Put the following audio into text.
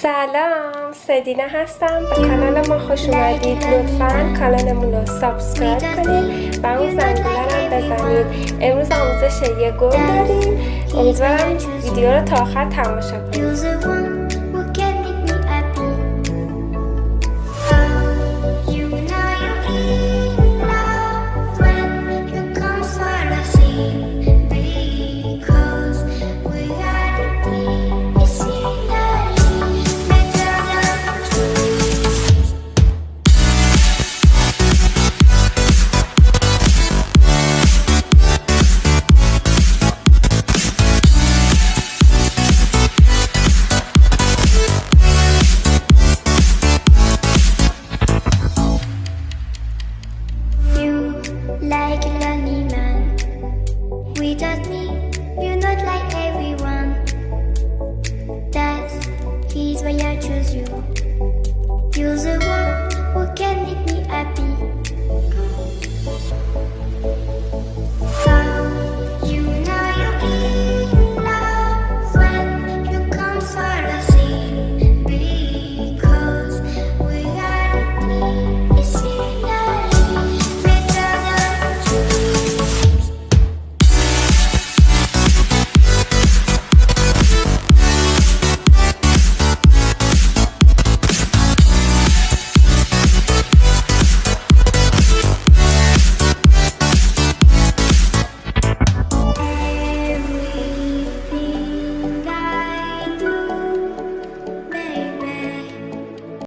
سلام، سدینا هستم. به کانال ما خوش اومدید. لطفاً کانالمون رو سابسکرایب کنید و اون زنگوله رو بزنید. امروز آموزش یه گل داریم. امیدوارم ویدیو رو تا آخر تماشا کنید. Like a lonely man, without me, you're not like everyone. That's why I chose you. You're the one.